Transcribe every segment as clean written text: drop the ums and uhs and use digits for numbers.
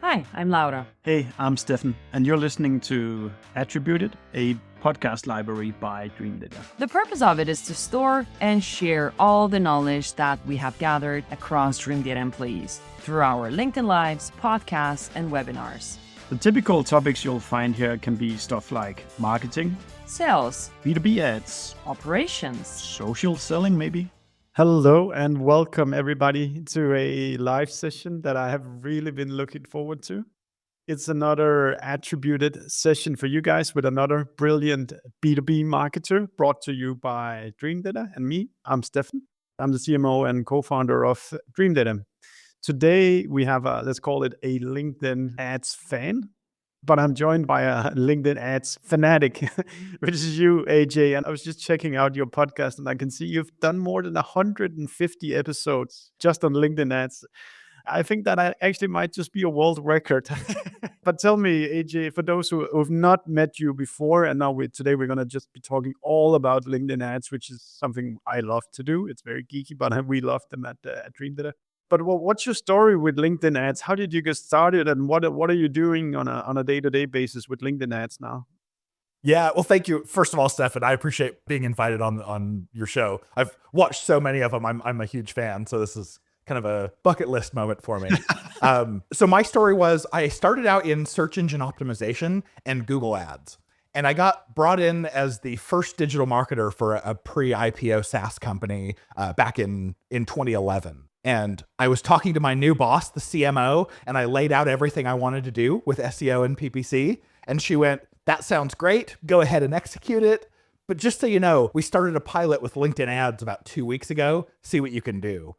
Hi, I'm Laura. Hey, I'm Stefan, and you're listening to Attributed, a podcast library by Dreamdata. The purpose of it is to store and share all the knowledge that we have gathered across Dreamdata employees through our LinkedIn Lives, podcasts, and webinars. The typical topics you'll find here can be stuff like marketing, Sales, B2B ads, operations, social selling maybe. Hello and welcome everybody to a live session that I have really been looking forward to. It's another attributed session for you guys with another brilliant B2B marketer brought to you by Dreamdata and me. I'm Stefan. I'm the CMO and co-founder of Dreamdata. Today we have let's call it a LinkedIn ads fan, but I'm joined by a LinkedIn ads fanatic, which is you, AJ. And I was just checking out your podcast and I can see you've done more than 150 episodes just on LinkedIn ads. I think that I actually might just be a world record. But tell me, AJ, for those who have not met you before, and now today we're going to just be talking all about LinkedIn ads, which is something I love to do. It's very geeky, but we love them at Dreamdata. But what's your story with LinkedIn ads? How did you get started, and what are you doing on a day-to-day basis with LinkedIn ads now? Yeah, well, thank you. First of all, Stefan, I appreciate being invited on your show. I've watched so many of them. I'm a huge fan, so this is kind of a bucket list moment for me. So my story was I started out in search engine optimization and Google Ads. And I got brought in as the first digital marketer for a pre-IPO SaaS company back in 2011. And I was talking to my new boss, the CMO, and I laid out everything I wanted to do with SEO and PPC. And she went, "That sounds great. Go ahead and execute it. But just so you know, we started a pilot with LinkedIn ads about 2 weeks ago. See what you can do."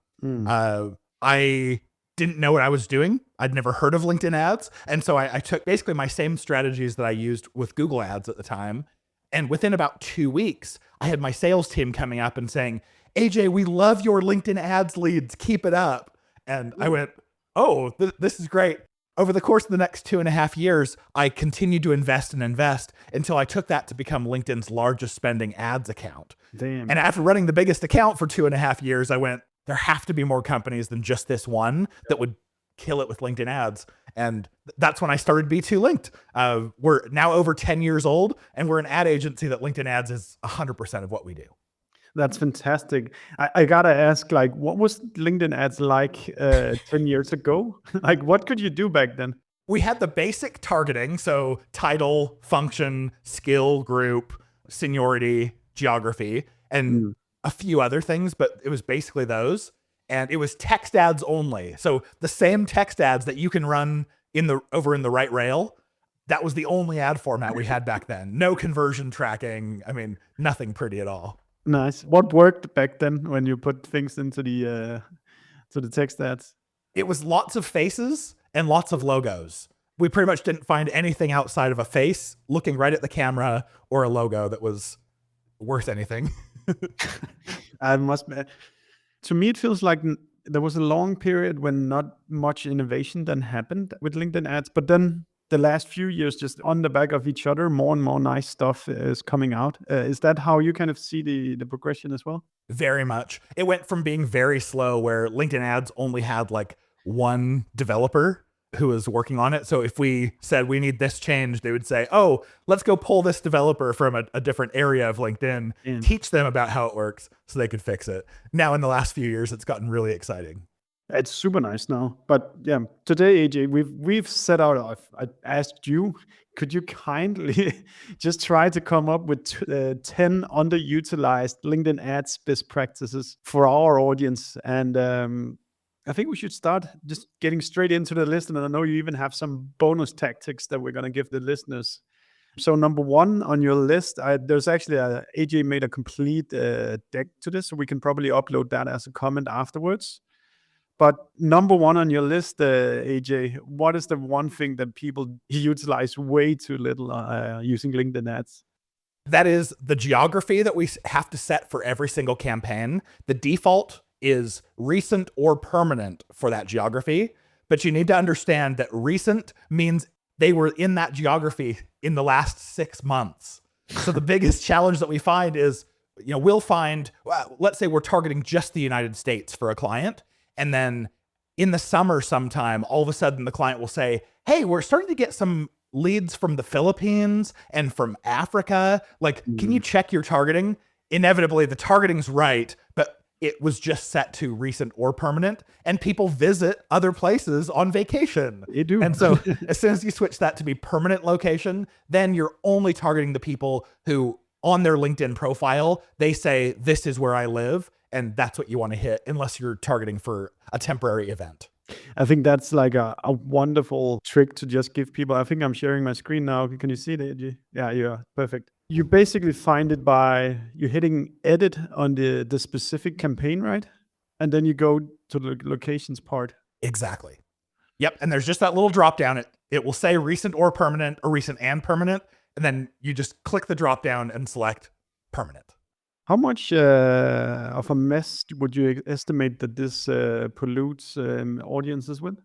I didn't know what I was doing. I'd never heard of LinkedIn ads. And so I took basically my same strategies that I used with Google ads at the time. And within about 2 weeks, I had my sales team coming up and saying, "AJ, we love your LinkedIn ads leads. Keep it up." And I went, "Oh, this is great." Over the course of the next 2.5 years, I continued to invest until I took that to become LinkedIn's largest spending ads account. Damn. And after running the biggest account for 2.5 years, I went, there have to be more companies than just this one that would kill it with LinkedIn ads. And that's when I started B2 Linked. We're now over 10 years old, and we're an ad agency that LinkedIn ads is 100% of what we do. That's fantastic. I gotta ask, what was LinkedIn ads like 10 years ago? What could you do back then? We had the basic targeting, so title, function, skill group, seniority, geography, and a few other things, but it was basically those. And it was text ads only. So the same text ads that you can run over in the right rail, that was the only ad format we had back then. No conversion tracking. I mean, nothing pretty at all. Nice. What worked back then when you put things into the text ads? It was lots of faces and lots of logos. We pretty much didn't find anything outside of a face looking right at the camera or a logo that was worth anything. To me, it feels like there was a long period when not much innovation then happened with LinkedIn ads, but then the last few years, just on the back of each other, more and more nice stuff is coming out. Is that how you kind of see the progression as well? Very much. It went from being very slow, where LinkedIn ads only had one developer who was working on it. So if we said we need this change, they would say, "Oh, let's go pull this developer from a different area of LinkedIn, teach them about how it works so they could fix it." Now in the last few years, it's gotten really exciting. It's super nice now. But yeah, today, AJ, we've set out, I asked you, could you kindly just try to come up with 10 underutilized LinkedIn ads best practices for our audience? And I think we should start just getting straight into the list. And I know you even have some bonus tactics that we're going to give the listeners. So number one on your list, there's actually AJ made a complete deck to this, so we can probably upload that as a comment afterwards. But number one on your list, AJ, what is the one thing that people utilize way too little using LinkedIn ads? That is the geography that we have to set for every single campaign. The default is recent or permanent for that geography, but you need to understand that recent means they were in that geography in the last 6 months. So the biggest challenge that we find is, we'll find, let's say we're targeting just the United States for a client, and then in the summer sometime, all of a sudden the client will say, hey, we're starting to get some leads from the Philippines and from Africa. Like, can you check your targeting? Inevitably, the targeting's right, but it was just set to recent or permanent, and people visit other places on vacation. They do. And so as soon as you switch that to be permanent location, then you're only targeting the people who on their LinkedIn profile, they say, this is where I live. And that's what you want to hit, unless you're targeting for a temporary event. I think that's like a wonderful trick to just give people. I think I'm sharing my screen now. Can you see it, AJ? Yeah, yeah, perfect. You basically find it by you hitting edit on the specific campaign, right? And then you go to the locations part. Exactly. Yep. And there's just that little drop down. It will say recent or permanent, or recent and permanent. And then you just click the drop down and select permanent. How much of a mess would you estimate that this pollutes audiences with?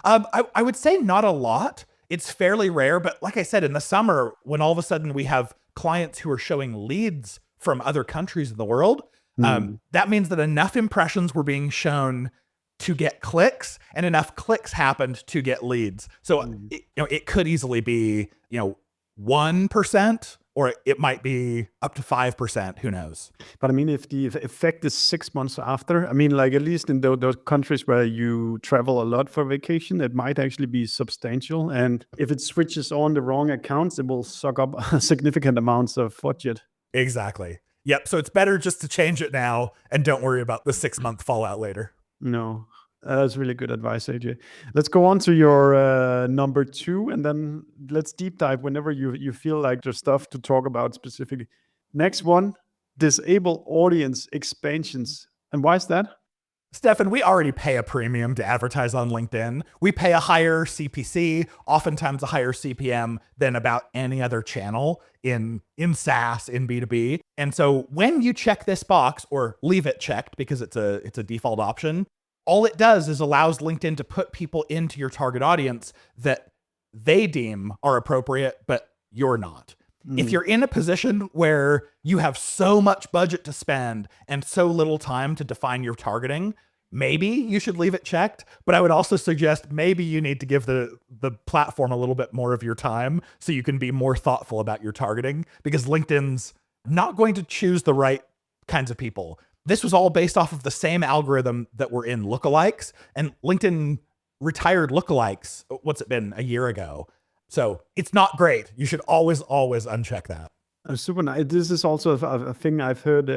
I would say not a lot. It's fairly rare, but like I said, in the summer, when all of a sudden we have clients who are showing leads from other countries in the world, that means that enough impressions were being shown to get clicks, and enough clicks happened to get leads. So it could easily be 1%. Or it might be up to 5%, who knows? But I mean, if the effect is 6 months after, I mean, like at least in those countries where you travel a lot for vacation, it might actually be substantial. And if it switches on the wrong accounts, it will suck up significant amounts of budget. Exactly. Yep. So it's better just to change it now and don't worry about the 6-month fallout later. No. That's really good advice, AJ. Let's go on to your number 2, and then let's deep dive whenever you feel like there's stuff to talk about specifically. Next one, disable audience expansions. And why is that? Stefan, we already pay a premium to advertise on LinkedIn. We pay a higher CPC, oftentimes a higher CPM than about any other channel in SaaS, in B2B. And so when you check this box, or leave it checked because it's a default option, all it does is allows LinkedIn to put people into your target audience that they deem are appropriate, but you're not. If you're in a position where you have so much budget to spend and so little time to define your targeting, maybe you should leave it checked. But I would also suggest maybe you need to give the platform a little bit more of your time so you can be more thoughtful about your targeting, because LinkedIn's not going to choose the right kinds of people. This was all based off of the same algorithm that were in lookalikes, and LinkedIn retired lookalikes. What's it been? A year ago. So it's not great. You should always uncheck that. Super nice. This is also a thing I've heard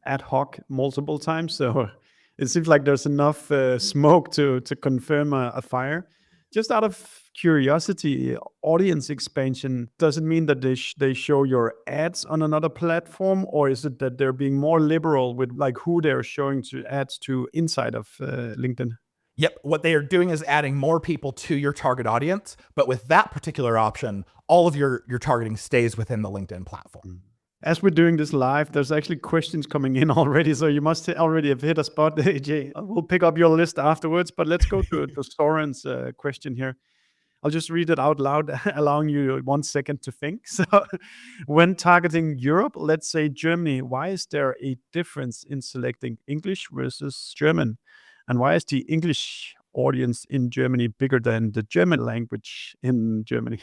ad hoc multiple times. So it seems like there's enough smoke to confirm a fire. Just out of curiosity, audience expansion, does it mean that they show your ads on another platform, or is it that they're being more liberal with like who they're showing to ads to inside of LinkedIn? Yep. What they are doing is adding more people to your target audience. But with that particular option, all of your targeting stays within the LinkedIn platform. As we're doing this live, there's actually questions coming in already. So you must already have hit a spot, AJ. We'll pick up your list afterwards, but let's go to Soren's question here. I'll just read it out loud, allowing you 1 second to think. So when targeting Europe, let's say Germany, why is there a difference in selecting English versus German? And why is the English audience in Germany bigger than the German language in Germany?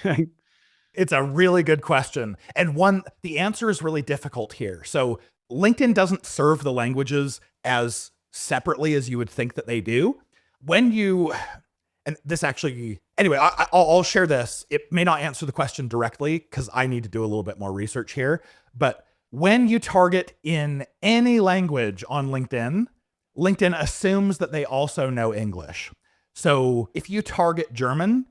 It's a really good question. And the answer is really difficult here. So LinkedIn doesn't serve the languages as separately as you would think that they do. And this actually, anyway, I'll share this. It may not answer the question directly because I need to do a little bit more research here. But when you target in any language on LinkedIn, LinkedIn assumes that they also know English. So if you target German,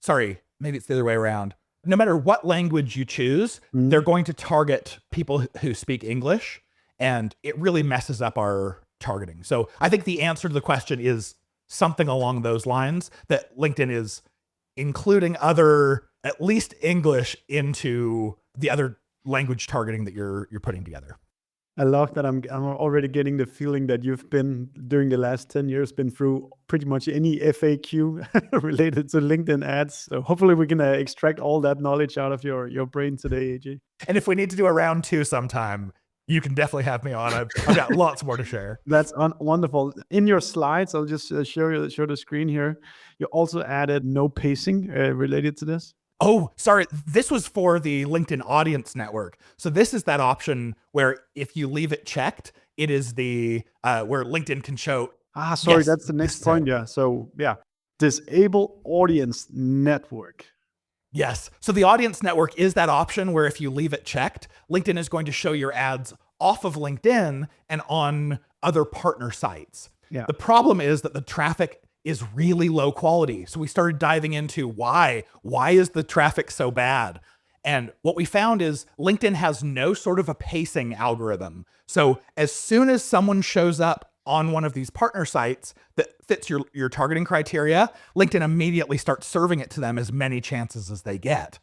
maybe it's the other way around. No matter what language you choose, they're going to target people who speak English, and it really messes up our targeting. So I think the answer to the question is something along those lines, that LinkedIn is including at least English into the other language targeting that you're putting together. I love that. I'm already getting the feeling that you've been, during the last 10 years, been through pretty much any FAQ related to LinkedIn ads. So hopefully we can extract all that knowledge out of your brain today, AJ. And if we need to do a round 2 sometime, You can definitely have me on. I've got lots more to share. That's wonderful. In your slides, I'll just show the screen here. You also added no pacing related to this. Oh, sorry. This was for the LinkedIn Audience Network. So this is that option where if you leave it checked, it is the where LinkedIn can show. Sorry, yes, that's the next point. Yeah. So yeah, disable audience network. Yes. So the audience network is that option where if you leave it checked, LinkedIn is going to show your ads off of LinkedIn and on other partner sites. Yeah. The problem is that the traffic is really low quality. So we started diving into why is the traffic so bad? And what we found is LinkedIn has no sort of a pacing algorithm. So as soon as someone shows up on one of these partner sites that fits your targeting criteria, LinkedIn immediately starts serving it to them as many chances as they get.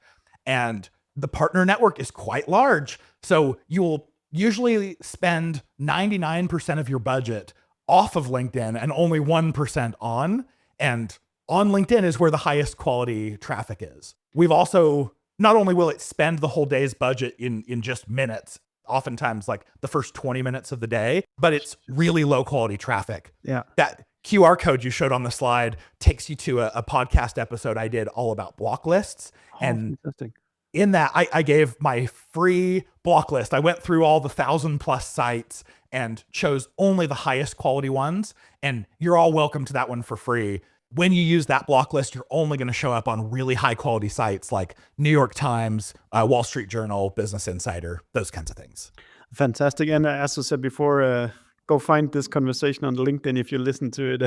And the partner network is quite large. So you will usually spend 99% of your budget off of LinkedIn and only 1% on. And on LinkedIn is where the highest quality traffic is. We've also, not only will it spend the whole day's budget in just minutes, oftentimes like the first 20 minutes of the day, but it's really low quality traffic. Yeah. That QR code you showed on the slide takes you to a podcast episode I did all about block lists. And interesting. In that, I gave my free block list. I went through all the 1,000+ sites and chose only the highest quality ones. And you're all welcome to that one for free. When you use that block list, you're only going to show up on really high quality sites like New York Times, Wall Street Journal, Business Insider, those kinds of things. Fantastic. And as I said before, go find this conversation on LinkedIn if you listen to it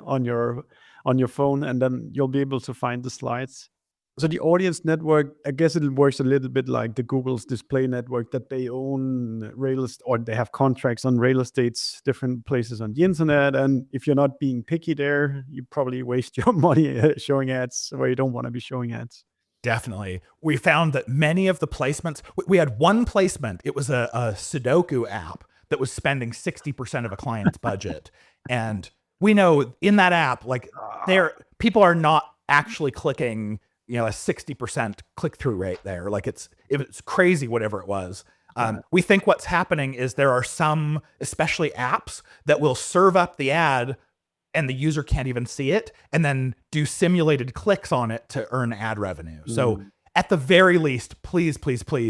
on your phone, and then you'll be able to find the slides. So the audience network, I guess it works a little bit like the Google's display network, that they own or they have contracts on real estates, different places on the internet. And if you're not being picky there, you probably waste your money showing ads where you don't want to be showing ads. Definitely. We found that many of the placements, we had one placement. It was a Sudoku app that was spending 60% of a client's budget. And we know in that app, like people are not actually clicking a 60% click-through rate there. Like it's crazy, whatever it was. We think what's happening is there are some, especially apps, that will serve up the ad and the user can't even see it, and then do simulated clicks on it to earn ad revenue. So at the very least, please,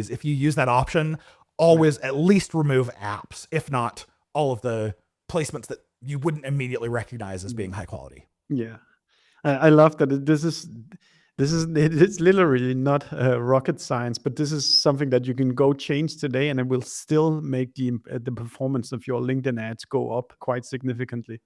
if you use that option, always at least remove apps, if not all of the placements that you wouldn't immediately recognize as being high quality. Yeah. I love that it's literally not rocket science, but this is something that you can go change today, and it will still make the performance of your LinkedIn ads go up quite significantly.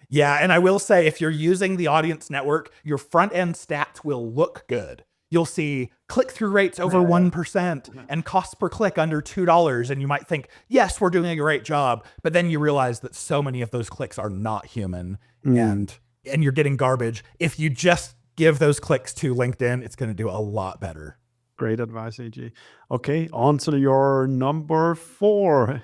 Yeah, and I will say, if you're using the audience network, your front end stats will look good. You'll see click-through rates over 1% and cost per click under $2. And you might think, yes, we're doing a great job. But then you realize that so many of those clicks are not human and you're getting garbage. If you just give those clicks to LinkedIn, it's going to do a lot better. Great advice, AJ. Okay, on to your number 4.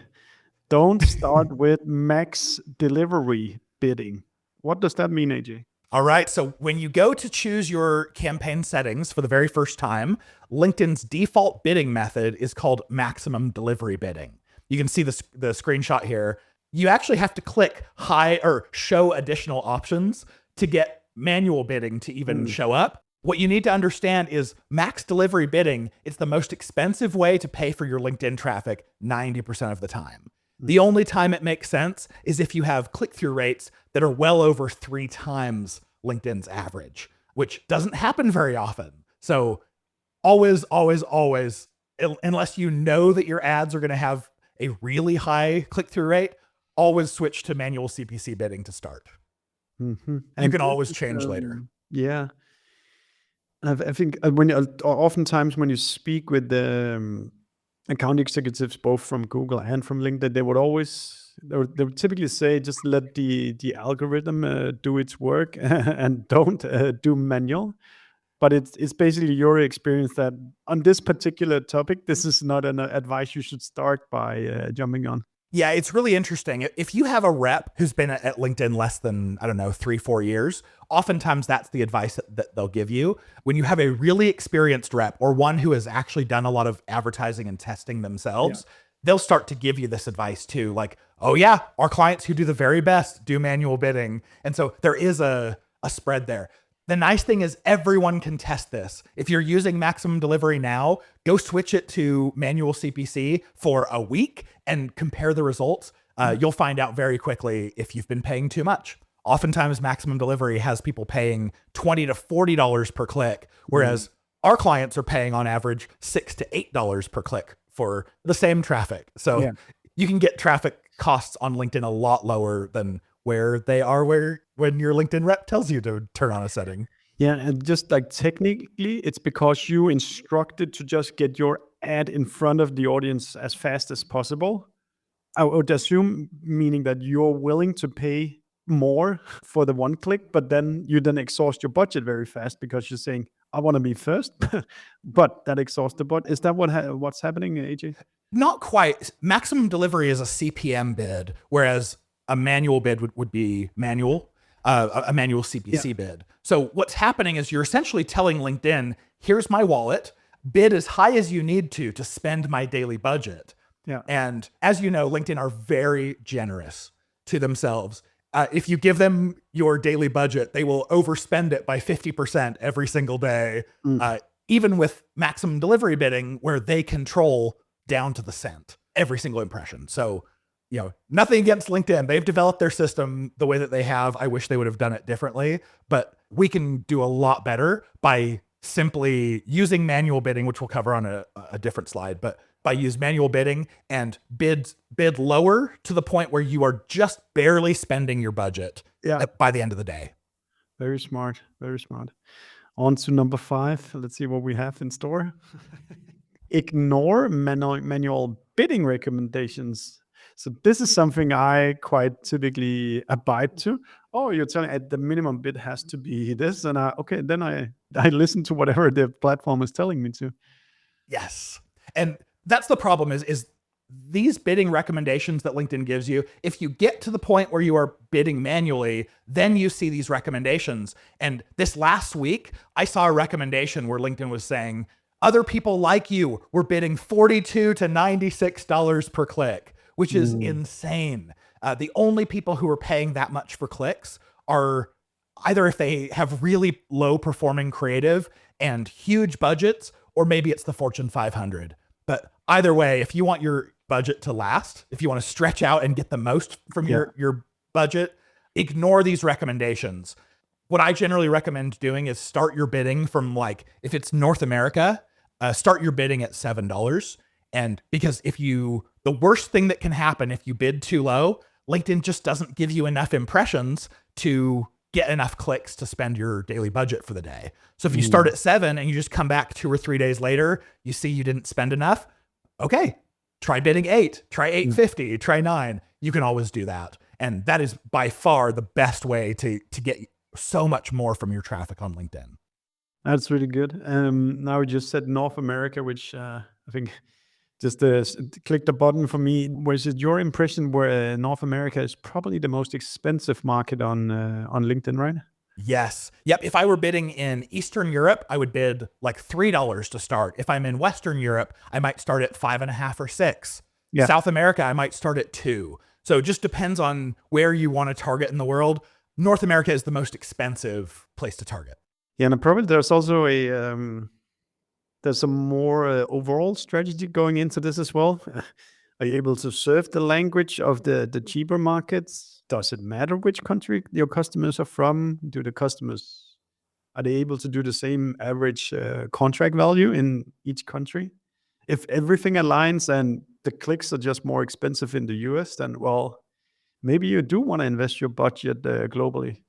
Don't start with max delivery bidding. What does that mean, AJ? All right. So when you go to choose your campaign settings for the very first time, LinkedIn's default bidding method is called maximum delivery bidding. You can see the screenshot here. You actually have to click high or show additional options to get manual bidding to even show up. What you need to understand is max delivery bidding is the most expensive way to pay for your LinkedIn traffic 90% of the time. The only time it makes sense is if you have click-through rates that are well over 3 times LinkedIn's average, which doesn't happen very often. So always, unless you know that your ads are going to have a really high click-through rate, always switch to manual CPC bidding to start. Mm-hmm. You can always change later. Yeah. I think oftentimes when you speak with the account executives, both from Google and from LinkedIn, they would typically say, just let the algorithm do its work and don't do manual. But it's basically your experience that on this particular topic, this is not an advice you should start by jumping on. Yeah, it's really interesting. If you have a rep who's been at LinkedIn less than, 3-4 years, oftentimes that's the advice that they'll give you. When you have a really experienced rep or one who has actually done a lot of advertising and testing themselves, they'll start to give you this advice too. Like, oh yeah, our clients who do the very best do manual bidding. And so there is a spread there. The nice thing is everyone can test this. If you're using maximum delivery now, go switch it to manual CPC for a week and compare the results. You'll find out very quickly if you've been paying too much. Oftentimes maximum delivery has people paying $20 to $40 per click, whereas our clients are paying on average $6 to $8 per click for the same traffic. So you can get traffic costs on LinkedIn a lot lower than where they are when your LinkedIn rep tells you to turn on a setting. Yeah, and just like technically, it's because you instructed to just get your ad in front of the audience as fast as possible. I would assume, meaning that you're willing to pay more for the one click, but then you exhaust your budget very fast because you're saying, I want to be first, but that exhausts the budget. Is that what's happening, AJ? Not quite. Maximum delivery is a CPM bid, whereas a manual bid would be manual, a manual CPC bid. So what's happening is you're essentially telling LinkedIn, here's my wallet, bid as high as you need to spend my daily budget. Yeah. And as you know, LinkedIn are very generous to themselves. If you give them your daily budget, they will overspend it by 50% every single day, even with maximum delivery bidding, where they control down to the cent every single impression. So, nothing against LinkedIn. They've developed their system the way that they have. I wish they would have done it differently, but we can do a lot better by simply using manual bidding, which we'll cover on a different slide, but by use manual bidding and bid lower to the point where you are just barely spending your budget by the end of the day. Very smart. Very smart. On to number 5. Let's see what we have in store. Ignore manual bidding recommendations. So this is something I quite typically abide to. Oh, you're telling at the minimum bid has to be this, and then I listen to whatever the platform is telling me to. Yes, and that's the problem is these bidding recommendations that LinkedIn gives you. If you get to the point where you are bidding manually, then you see these recommendations. And this last week, I saw a recommendation where LinkedIn was saying, other people like you were bidding $42 to $96 per click, which is insane. The only people who are paying that much for clicks are either if they have really low performing creative and huge budgets, or maybe it's the Fortune 500. But either way, if you want your budget to last, if you want to stretch out and get the most from your budget, ignore these recommendations. What I generally recommend doing is start your bidding from if it's North America, start your bidding at $7. And because the worst thing that can happen if you bid too low, LinkedIn just doesn't give you enough impressions to get enough clicks to spend your daily budget for the day. So if you start at 7 and you just come back 2 or 3 days later, you see you didn't spend enough. Okay, try bidding 8, try 850, try 9. You can always do that. And that is by far the best way to get so much more from your traffic on LinkedIn. That's really good. Now we just said North America, which I think just click the button for me. Was it your impression where North America is probably the most expensive market on LinkedIn, right? Yes. Yep. If I were bidding in Eastern Europe, I would bid $3 to start. If I'm in Western Europe, I might start at 5.5 or 6. Yeah. South America, I might start at 2. So it just depends on where you want to target in the world. North America is the most expensive place to target. Yeah, and probably there's also there's some more overall strategy going into this as well. Are you able to serve the language of the cheaper markets? Does it matter which country your customers are from? Are they able to do the same average contract value in each country? If everything aligns and the clicks are just more expensive in the US, then maybe you do want to invest your budget globally.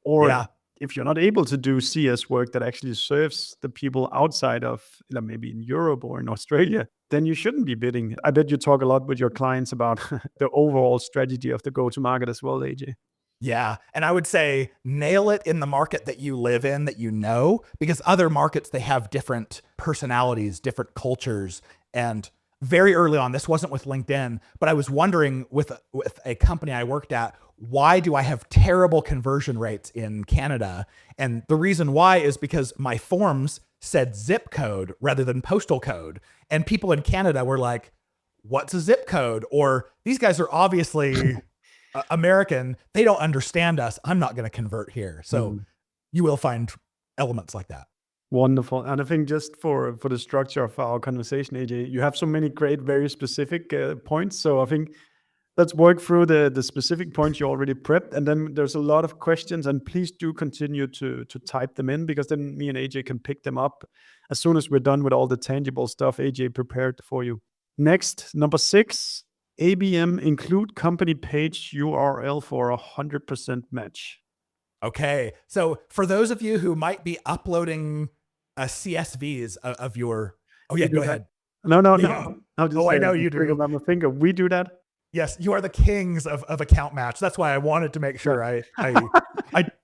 Or if you're not able to do CS work that actually serves the people outside of maybe in Europe or in Australia, then you shouldn't be bidding. I bet you talk a lot with your clients about the overall strategy of the go-to-market as well, AJ. Yeah. And I would say nail it in the market that you live in, that you know, because other markets, they have different personalities, different cultures. And very early on, this wasn't with LinkedIn, but I was wondering with a company I worked at, why do I have terrible conversion rates in Canada? And the reason why is because my forms said zip code rather than postal code. And people in Canada were like, what's a zip code? Or these guys are obviously American. They don't understand us. I'm not going to convert here. So you will find elements like that. Wonderful. And I think just for the structure of our conversation, AJ, you have so many great, very specific points. So I think let's work through the specific points you already prepped. And then there's a lot of questions, and please do continue to type them in, because then me and AJ can pick them up as soon as we're done with all the tangible stuff AJ prepared for you. Next, number 6, ABM, include company page URL for 100% match. Okay. So for those of you who might be uploading CSVs of your, oh yeah, go ahead. No. I know you do. On my finger. We do that. Yes, you are the kings of account match. That's why I wanted to make sure I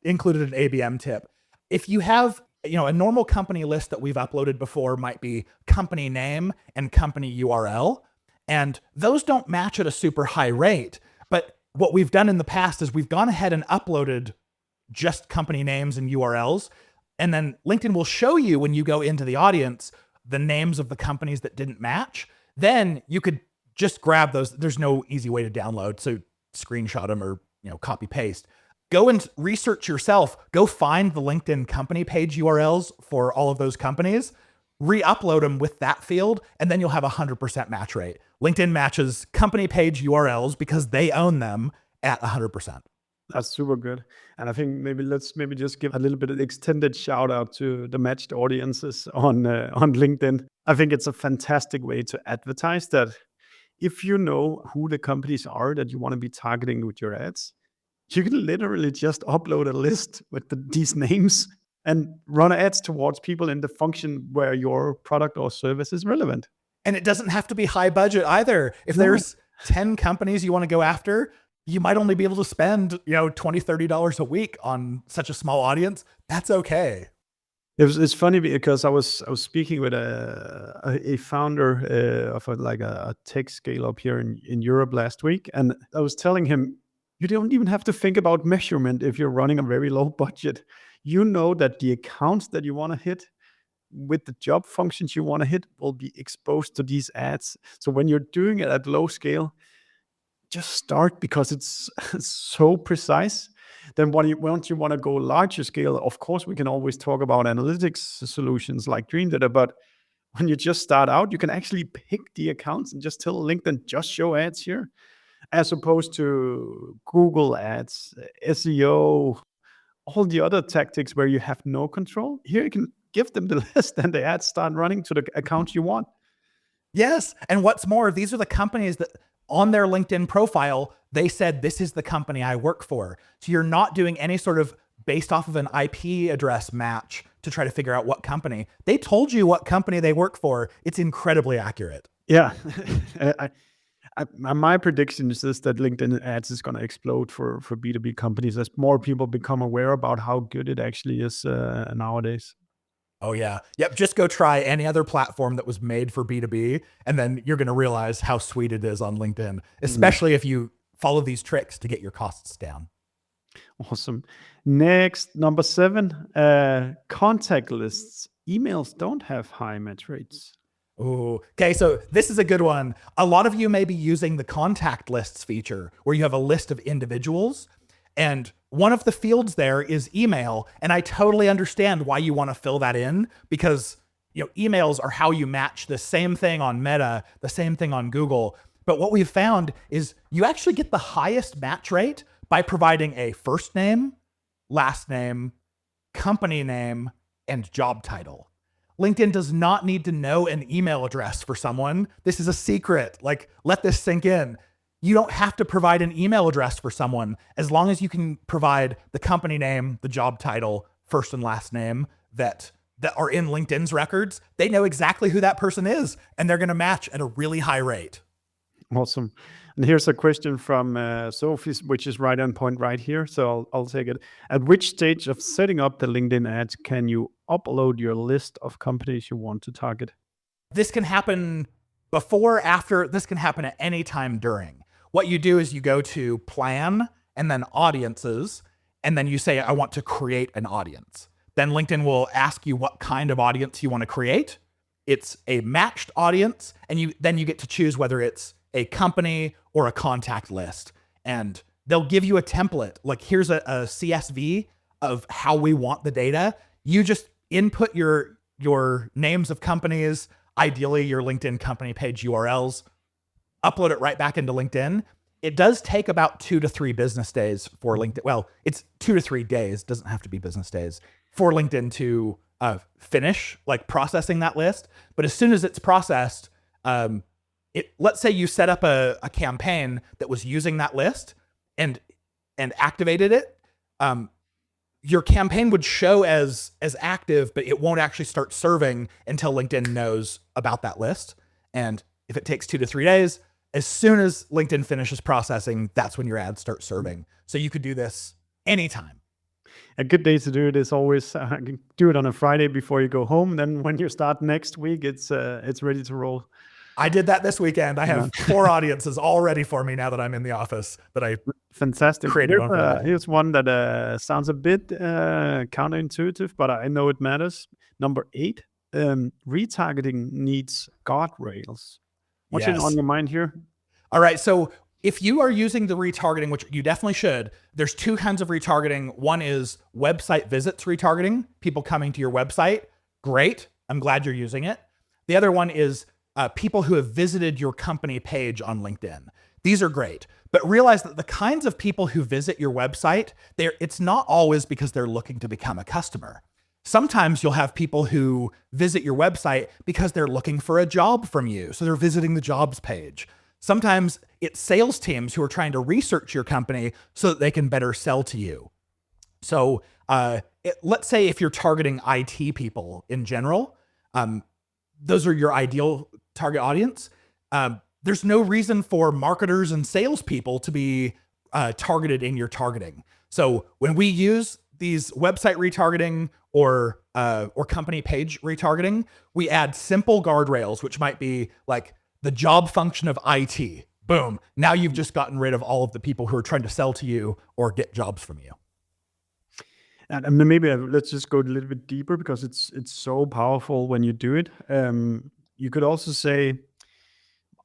included an ABM tip. If you have, a normal company list that we've uploaded before might be company name and company URL, and those don't match at a super high rate. But what we've done in the past is we've gone ahead and uploaded just company names and URLs. And then LinkedIn will show you, when you go into the audience, the names of the companies that didn't match. Then you could just grab those. There's no easy way to download, so screenshot them or copy paste. Go and research yourself. Go find the LinkedIn company page URLs for all of those companies, re-upload them with that field, and then you'll have 100% match rate. LinkedIn matches company page URLs because they own them at 100%. That's super good. And I think let's just give a little bit of extended shout out to the matched audiences on LinkedIn. I think it's a fantastic way to advertise that. If you know who the companies are that you want to be targeting with your ads, you can literally just upload a list with these names and run ads towards people in the function where your product or service is relevant. And it doesn't have to be high budget either. If there's 10 companies you want to go after, you might only be able to spend, $20, $30 a week on such a small audience. That's okay. It's funny because I was speaking with a founder of a tech scale up here in Europe last week, and I was telling him, you don't even have to think about measurement if you're running a very low budget. You know that the accounts that you want to hit with the job functions you want to hit will be exposed to these ads. So when you're doing it at low scale, just start, because it's so precise. Then once you want to go larger scale, of course, we can always talk about analytics solutions like Dreamdata. But when you just start out, you can actually pick the accounts and just tell LinkedIn, just show ads here, as opposed to Google ads, SEO, all the other tactics where you have no control. Here you can give them the list and the ads start running to the accounts you want. Yes. And what's more, these are the companies that on their LinkedIn profile, they said, this is the company I work for. So you're not doing any sort of based off of an IP address match to try to figure out what company. They told you what company they work for. It's incredibly accurate. Yeah. My prediction is that LinkedIn ads is going to explode for B2B companies as more people become aware about how good it actually is nowadays. Oh yeah. Yep. Just go try any other platform that was made for B2B, and then you're going to realize how sweet it is on LinkedIn, especially if you follow these tricks to get your costs down. Awesome. Next, number 7, contact lists. Emails don't have high match rates. Oh, okay. So this is a good one. A lot of you may be using the contact lists feature where you have a list of individuals, and one of the fields there is email. And I totally understand why you want to fill that in, because emails are how you match the same thing on Meta, the same thing on Google. But what we've found is you actually get the highest match rate by providing a first name, last name, company name, and job title. LinkedIn does not need to know an email address for someone. This is a secret. Let this sink in. You don't have to provide an email address for someone, as long as you can provide the company name, the job title, first and last name that are in LinkedIn's records. They know exactly who that person is, and they're going to match at a really high rate. Awesome. And here's a question from Sophie, which is right on point right here. So I'll take it. At which stage of setting up the LinkedIn ads can you upload your list of companies you want to target? This can happen before, after. This can happen at any time during. What you do is you go to plan and then audiences, and then you say, I want to create an audience. Then LinkedIn will ask you what kind of audience you want to create. it's a matched audience, and then you get to choose whether it's a company or a contact list. And they'll give you a template. Like, here's a CSV of how we want the data. You just input your names of companies, ideally your LinkedIn company page URLs, upload it right back into LinkedIn. It does take about 2 to 3 business days for LinkedIn. Well, it's 2 to 3 days, doesn't have to be business days, for LinkedIn to finish like processing that list. But as soon as it's processed, let's say you set up a campaign that was using that list and activated it. Your campaign would show as active, but it won't actually start serving until LinkedIn knows about that list. And if it takes 2 to 3 days, as soon as LinkedIn finishes processing, that's when your ads start serving. So you could do this anytime. A good day to do it is always do it on a Friday before you go home. Then when you start next week, it's ready to roll. I did that this weekend. I have 4 audiences all ready for me now that I'm in the office that I fantastic created. Here's one that sounds a bit counterintuitive, but I know it matters. Number 8, retargeting needs guardrails. What's on your mind here? All right. So if you are using the retargeting, which you definitely should, there's 2 kinds of retargeting. One is website visits retargeting, people coming to your website. Great. I'm glad you're using it. The other one is people who have visited your company page on LinkedIn. These are great, but realize that the kinds of people who visit your website, it's not always because they're looking to become a customer. Sometimes you'll have people who visit your website because they're looking for a job from you. So they're visiting the jobs page. Sometimes it's sales teams who are trying to research your company so that they can better sell to you. So let's say if you're targeting IT people in general, those are your ideal target audience. There's no reason for marketers and salespeople to be targeted in your targeting. So when we use these website retargeting or company page retargeting, we add simple guardrails, which might be like the job function of IT. Boom. Now you've just gotten rid of all of the people who are trying to sell to you or get jobs from you. And maybe let's just go a little bit deeper because it's so powerful when you do it. You could also say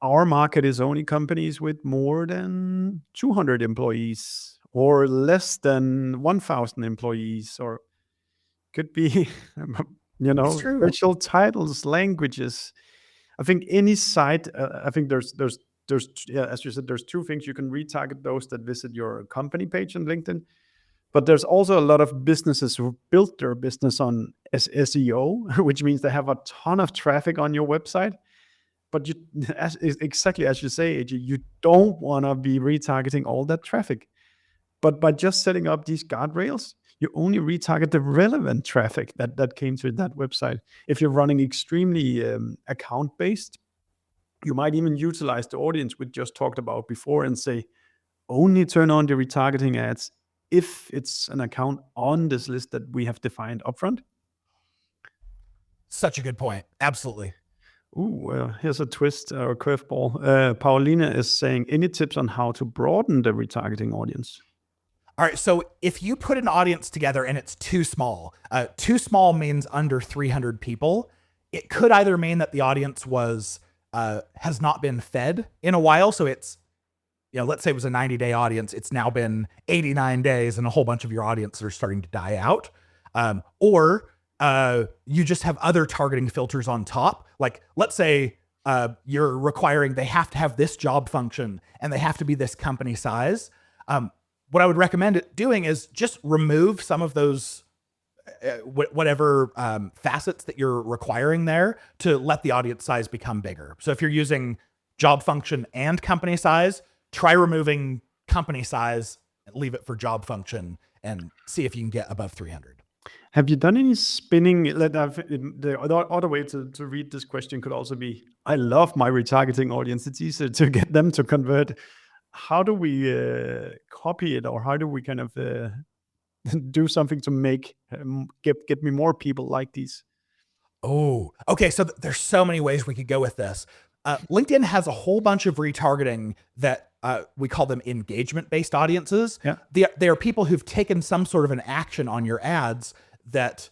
our market is only companies with more than 200 employees or less than 1,000 employees, or could be, special titles, languages. I think any site, I think there's as you said, there's 2 things. You can retarget those that visit your company page on LinkedIn, but there's also a lot of businesses who built their business on SEO, which means they have a ton of traffic on your website. But exactly as you say, AJ, you don't want to be retargeting all that traffic. But by just setting up these guardrails, you only retarget the relevant traffic that came to that website. If you're running extremely account-based, you might even utilize the audience we just talked about before and say, only turn on the retargeting ads if it's an account on this list that we have defined upfront. Such a good point. Absolutely. Ooh, here's a twist or a curveball. Paulina is saying, any tips on how to broaden the retargeting audience? All right. So if you put an audience together and it's too small means under 300 people. It could either mean that the audience has not been fed in a while. So it's, let's say it was a 90-day audience. It's now been 89 days and a whole bunch of your audience are starting to die out. Or you just have other targeting filters on top. Like, let's say you're requiring they have to have this job function and they have to be this company size. What I would recommend doing is just remove some of those whatever facets that you're requiring there to let the audience size become bigger. So if you're using job function and company size, try removing company size, leave it for job function, and see if you can get above 300. Have you done any spinning? The other way to read this question could also be, I love my retargeting audience. It's easier to get them to convert. How do we copy it, or how do we kind of do something to make get me more people like these? Oh, okay. So there's so many ways we could go with this. LinkedIn has a whole bunch of retargeting that we call them engagement-based audiences. Yeah. They are people who've taken some sort of an action on your ads that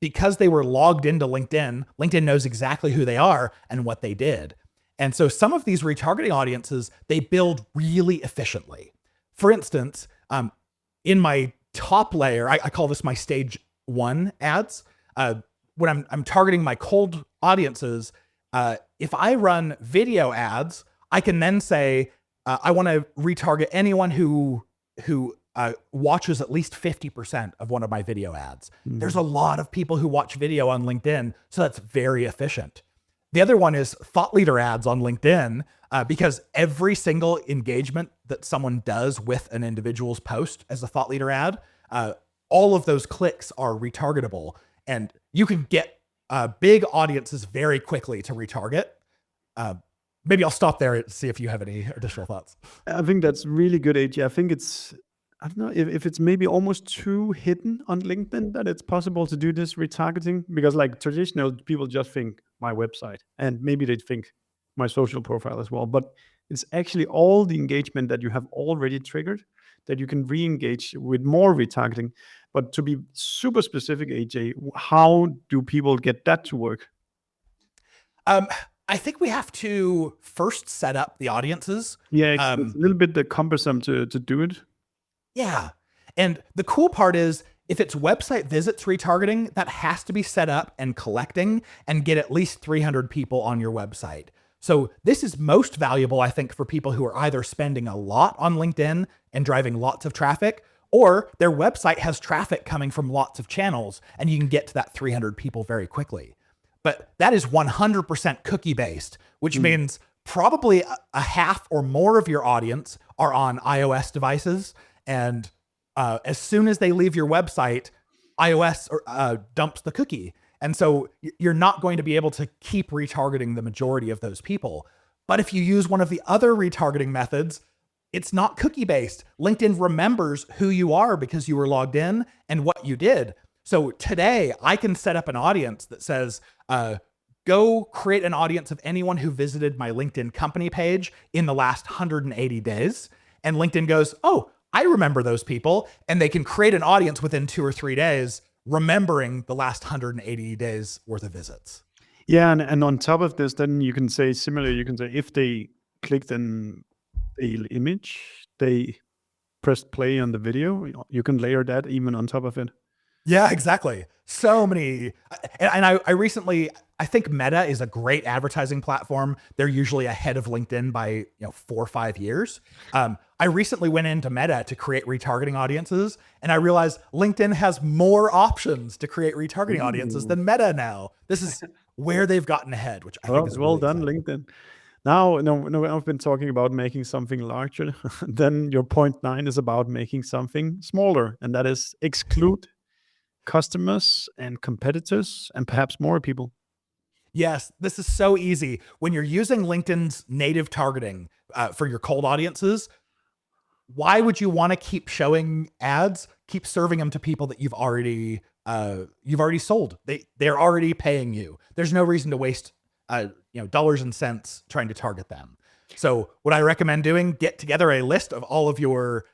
because they were logged into LinkedIn, LinkedIn knows exactly who they are and what they did. And so some of these retargeting audiences, they build really efficiently. For instance, in my top layer, I call this my stage 1 ads. When I'm targeting my cold audiences, if I run video ads, I can then say, I want to retarget anyone who watches at least 50% of one of my video ads. There's a lot of people who watch video on LinkedIn, so that's very efficient. The other one is thought leader ads on LinkedIn, because every single engagement that someone does with an individual's post as a thought leader ad, all of those clicks are retargetable, and you can get big audiences very quickly to retarget. Maybe I'll stop there and see if you have any additional thoughts. I think that's really good, AJ. I think I don't know if it's maybe almost too hidden on LinkedIn that it's possible to do this retargeting, because like traditional people just think my website, and maybe they think my social profile as well, but it's actually all the engagement that you have already triggered that you can re-engage with more retargeting. But to be super specific, AJ, how do people get that to work? I think we have to first set up the audiences. Yeah, it's a little bit cumbersome to do it. Yeah. And the cool part is, if it's website visits retargeting, that has to be set up and collecting and get at least 300 people on your website. So this is most valuable, I think, for people who are either spending a lot on LinkedIn and driving lots of traffic, or their website has traffic coming from lots of channels and you can get to that 300 people very quickly. But that is 100% cookie based, which means probably a half or more of your audience are on iOS devices. And as soon as they leave your website, iOS dumps the cookie. And so you're not going to be able to keep retargeting the majority of those people. But if you use one of the other retargeting methods, it's not cookie based. LinkedIn remembers who you are because you were logged in and what you did. So today I can set up an audience that says, go create an audience of anyone who visited my LinkedIn company page in the last 180 days. And LinkedIn goes, oh, I remember those people. And they can create an audience within 2 or 3 days, remembering the last 180 days worth of visits. Yeah, and on top of this, then you can say similarly, you can say if they clicked an image, they pressed play on the video, you can layer that even on top of it. Yeah, exactly. So many. And I recently, I think Meta is a great advertising platform. They're usually ahead of LinkedIn by 4 or 5 years. I recently went into Meta to create retargeting audiences, and I realized LinkedIn has more options to create retargeting audiences than Meta now. This is where they've gotten ahead, which I think is well really done, exciting. LinkedIn. Now, no, I've been talking about making something larger. Then your point 9 is about making something smaller, and that is exclude customers and competitors and perhaps more people. Yes, this is so easy. When you're using LinkedIn's native targeting for your cold audiences, why would you want to keep showing ads? Keep serving them to people that you've already sold. They're already paying you. There's no reason to waste dollars and cents trying to target them. So what I recommend doing, get together a list of all of your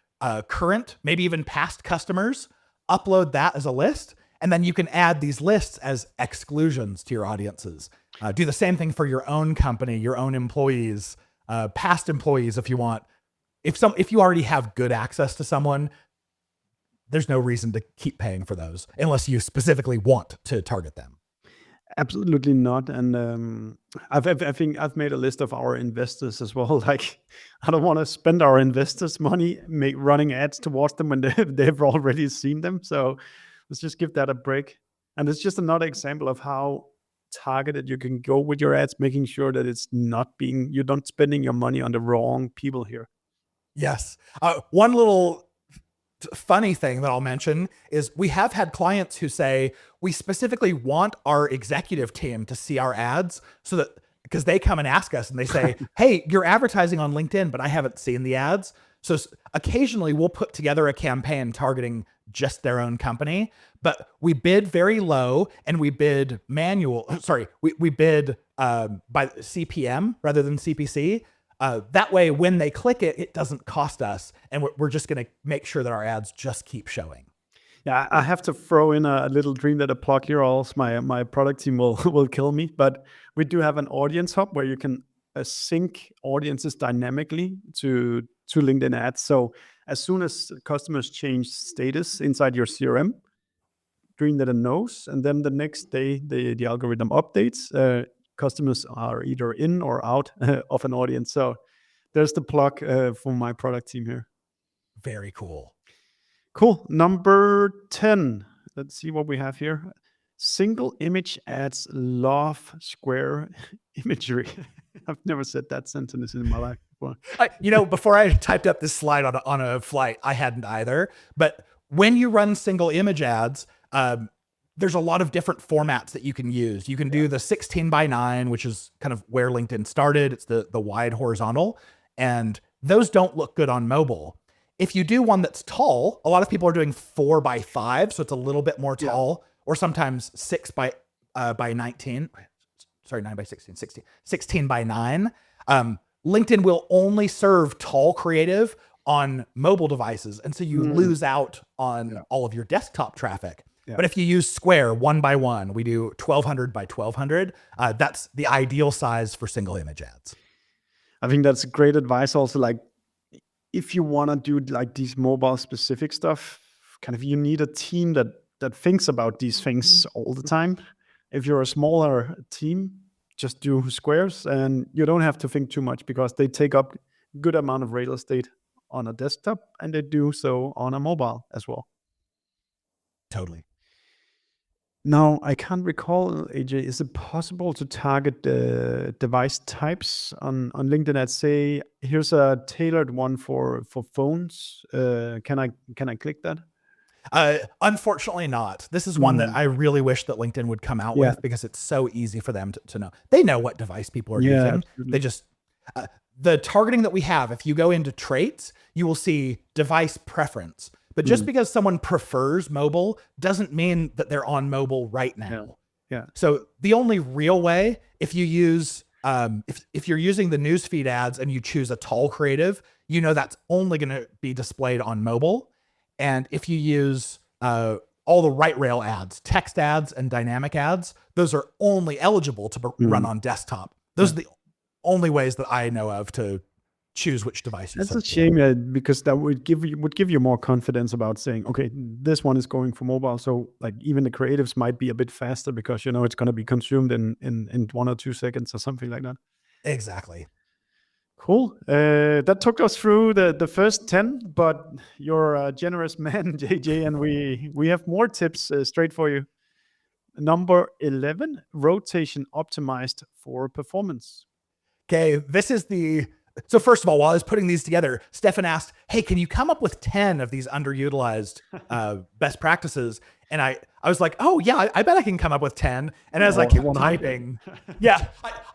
current, maybe even past customers, upload that as a list, and then you can add these lists as exclusions to your audiences. Do the same thing for your own company, your own employees, past employees if you want. If you already have good access to someone, there's no reason to keep paying for those unless you specifically want to target them. Absolutely not. And I think I've made a list of our investors as well. Like, I don't want to spend our investors' money running ads towards them when they've already seen them. So let's just give that a break. And it's just another example of how targeted you can go with your ads, making sure that you're not spending your money on the wrong people here. Yes. One little funny thing that I'll mention is we have had clients who say, we specifically want our executive team to see our ads so that, because they come and ask us and they say, hey, you're advertising on LinkedIn, but I haven't seen the ads. So occasionally we'll put together a campaign targeting just their own company, but we bid very low and we bid we bid by CPM rather than CPC. That way, when they click it, it doesn't cost us. And we're just going to make sure that our ads just keep showing. Yeah, I have to throw in a little Dreamdata plug here, or else my product team will will kill me. But we do have an audience hub where you can sync audiences dynamically to LinkedIn ads. So as soon as customers change status inside your CRM, Dreamdata knows, and then the next day the algorithm updates. Customers are either in or out of an audience. So there's the plug for my product team here. Very cool. Cool. Number 10. Let's see what we have here. Single image ads love square imagery. I've never said that sentence in my life before. Before I typed up this slide on a flight, I hadn't either. But when you run single image ads, there's a lot of different formats that you can use. You can do the 16:9, which is kind of where LinkedIn started. It's the wide horizontal, and those don't look good on mobile. If you do one that's tall, a lot of people are doing 4:5, so it's a little bit more tall, or sometimes 6:19. Sorry, 9:16, 16:9. LinkedIn will only serve tall creative on mobile devices, and so you lose out on all of your desktop traffic. Yeah. But if you use square 1x1, we do 1200 by 1200. That's the ideal size for single image ads. I think that's great advice. Also, like if you want to do like these mobile specific stuff, kind of you need a team that thinks about these things all the time. If you're a smaller team, just do squares, and you don't have to think too much because they take up good amount of real estate on a desktop, and they do so on a mobile as well. Totally. Now, I can't recall, AJ, is it possible to target device types on LinkedIn ads? Say, here's a tailored one for phones. Can I click that? Unfortunately not. This is one that I really wish that LinkedIn would come out with, because it's so easy for them to know. They know what device people are using. Absolutely. They just, the targeting that we have, if you go into traits, you will see device preference. But just because someone prefers mobile doesn't mean that they're on mobile right now. Yeah. So the only real way, if you use, if you're using the newsfeed ads and you choose a tall creative, that's only going to be displayed on mobile. And if you use all the right rail ads, text ads and dynamic ads, those are only eligible to run on desktop. Those are the only ways that I know of to choose which device. That's a shame, because that would give you more confidence about saying, okay, this one is going for mobile. So like even the creatives might be a bit faster because it's going to be consumed in 1 or 2 seconds or something like that. Exactly. Cool. That took us through the first 10, but you're a generous man, JJ, and we have more tips straight for you. Number 11, rotation optimized for performance. Okay, so first of all, while I was putting these together, Stefan asked, hey, can you come up with 10 of these underutilized best practices? And I was like, oh yeah, I bet I can come up with 10. And as I kept typing,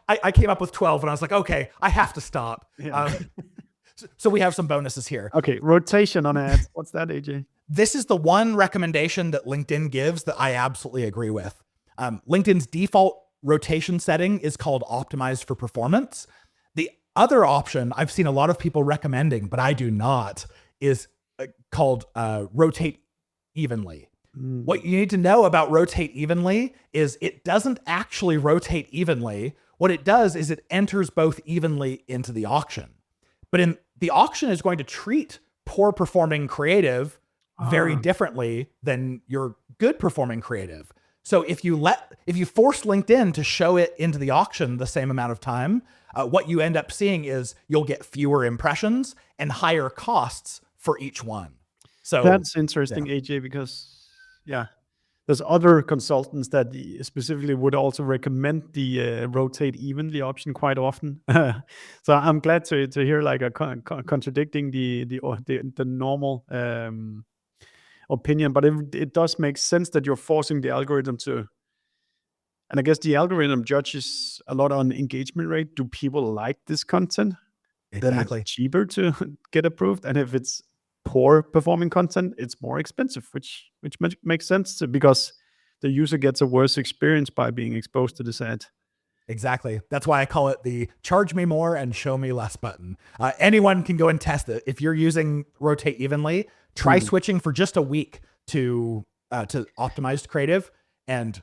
I came up with 12, and I was like, okay, I have to stop. Yeah. So we have some bonuses here. Okay, rotation on ads. What's that, AJ? This is the one recommendation that LinkedIn gives that I absolutely agree with. LinkedIn's default rotation setting is called optimized for performance. The other option I've seen a lot of people recommending, but I do not, is called rotate evenly. What you need to know about rotate evenly is it doesn't actually rotate evenly. What it does is it enters both evenly into the auction. But the auction is going to treat poor performing creative very differently than your good performing creative. So if you force LinkedIn to show it into the auction the same amount of time, what you end up seeing is you'll get fewer impressions and higher costs for each one. So that's interesting, AJ, because there's other consultants that specifically would also recommend the rotate evenly option quite often. So I'm glad to hear like a contradicting the normal opinion, but it does make sense that you're forcing the algorithm to. And I guess the algorithm judges a lot on engagement rate. Do people like this content? Exactly. Then it's cheaper to get approved. And if it's poor performing content, it's more expensive, which makes sense because the user gets a worse experience by being exposed to this ad. Exactly. That's why I call it the charge me more and show me less button. Anyone can go and test it. If you're using rotate evenly, try switching for just a week to optimized creative, and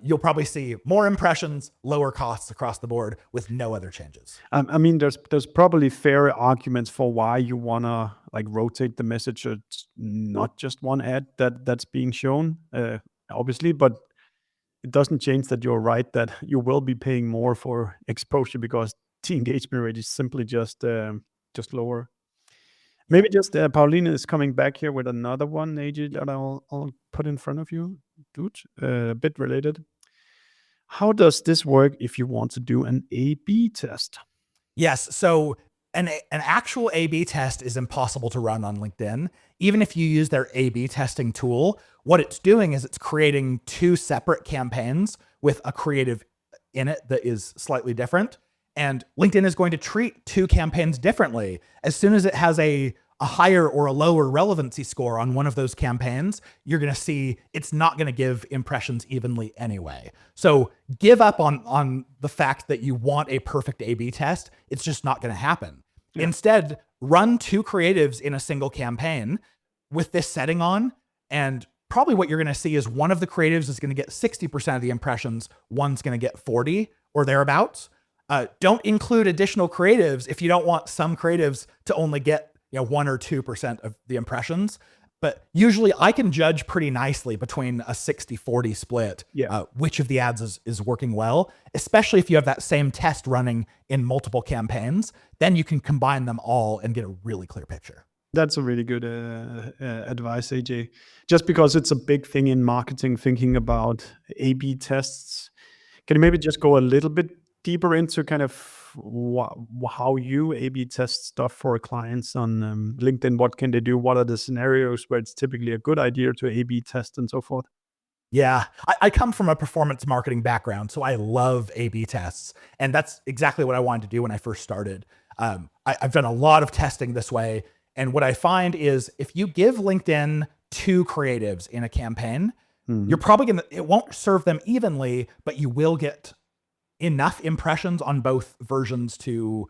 you'll probably see more impressions, lower costs across the board with no other changes. I mean, there's probably fair arguments for why you wanna like rotate the message. It's not just one ad that's being shown, obviously, but it doesn't change that you're right that you will be paying more for exposure because the engagement rate is simply just lower. Maybe just Paulina is coming back here with another one, AJ, that I'll put in front of you, dude. A bit related. How does this work if you want to do an A/B test? Yes. So an actual A/B test is impossible to run on LinkedIn. Even if you use their A/B testing tool, what it's doing is it's creating two separate campaigns with a creative in it that is slightly different. And LinkedIn is going to treat two campaigns differently. As soon as it has a higher or a lower relevancy score on one of those campaigns, you're going to see it's not going to give impressions evenly anyway. So give up on the fact that you want a perfect A/B test. It's just not going to happen. Yeah. Instead, run two creatives in a single campaign with this setting on, and probably what you're going to see is one of the creatives is going to get 60% of the impressions, one's going to get 40 or thereabouts. Don't include additional creatives if you don't want some creatives to only get 1 or 2% of the impressions. But usually I can judge pretty nicely between a 60-40 split, which of the ads is working well, especially if you have that same test running in multiple campaigns. Then you can combine them all and get a really clear picture. That's a really good advice, AJ. Just because it's a big thing in marketing, thinking about A/B tests. Can you maybe just go a little bit deeper into kind of how you A/B test stuff for clients on LinkedIn? What can they do? What are the scenarios where it's typically a good idea to A/B test and so forth? Yeah, I come from a performance marketing background, so I love A/B tests. And that's exactly what I wanted to do when I first started. I've done a lot of testing this way. And what I find is if you give LinkedIn two creatives in a campaign, you're probably it won't serve them evenly, but you will get enough impressions on both versions to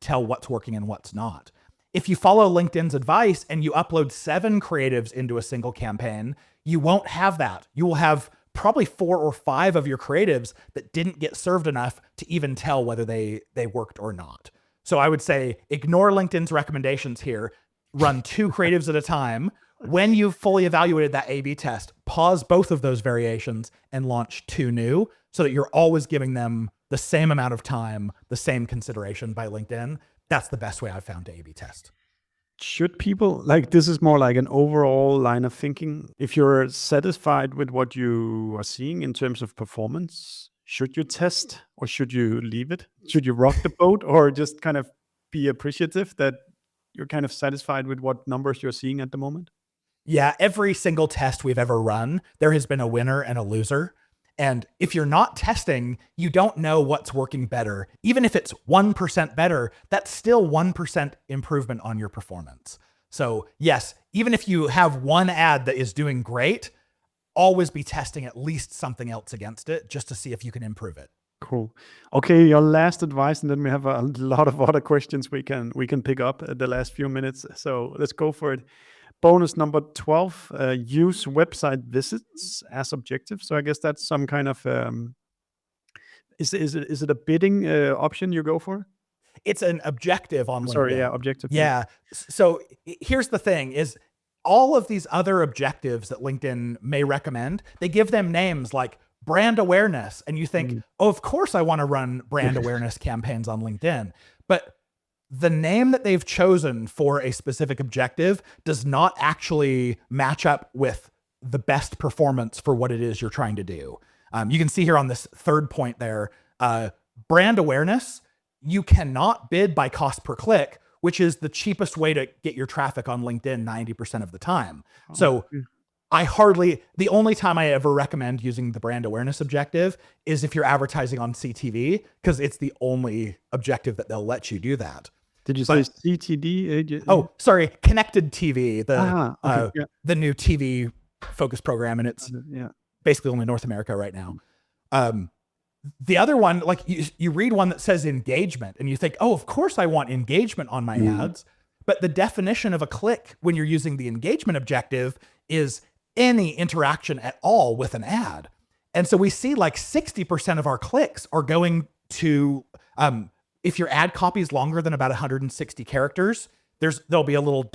tell what's working and what's not. If you follow LinkedIn's advice and you upload 7 creatives into a single campaign, you won't have that. You will have probably 4 or 5 of your creatives that didn't get served enough to even tell whether they worked or not. So I would say ignore LinkedIn's recommendations here, run 2 creatives at a time. When you've fully evaluated that A/B test, pause both of those variations and launch 2 new so that you're always giving them the same amount of time, the same consideration by LinkedIn. That's the best way I've found to A/B test. Should people, like, this is more like an overall line of thinking. If you're satisfied with what you are seeing in terms of performance, should you test or should you leave it? Should you rock the boat or just kind of be appreciative that you're kind of satisfied with what numbers you're seeing at the moment? Yeah, every single test we've ever run, there has been a winner and a loser. And if you're not testing, you don't know what's working better. Even if it's 1% better, that's still 1% improvement on your performance. So yes, even if you have one ad that is doing great, always be testing at least something else against it just to see if you can improve it. Cool. Okay, your last advice, and then we have a lot of other questions we can pick up at the last few minutes. So let's go for it. Bonus number 12, use website visits as objective. So I guess that's some kind of, is it a bidding option you go for? It's an objective on LinkedIn. Sorry, yeah, objective. Yeah. So here's the thing is all of these other objectives that LinkedIn may recommend, they give them names like brand awareness. And you think, oh, of course I want to run brand awareness campaigns on LinkedIn. But the name that they've chosen for a specific objective does not actually match up with the best performance for what it is you're trying to do. You can see here on this third point there, brand awareness, you cannot bid by cost per click, which is the cheapest way to get your traffic on LinkedIn 90% of the time. So the only time I ever recommend using the brand awareness objective is if you're advertising on CTV, because it's the only objective that they'll let you do that. Did you say CTD? Oh, sorry, Connected TV, the new TV focus program, and it's basically only North America right now. The other one, like you read one that says engagement, and you think, oh, of course I want engagement on my ads. But the definition of a click when you're using the engagement objective is any interaction at all with an ad. And so we see like 60% of our clicks are going to, if your ad copy is longer than about 160 characters, there'll be a little ...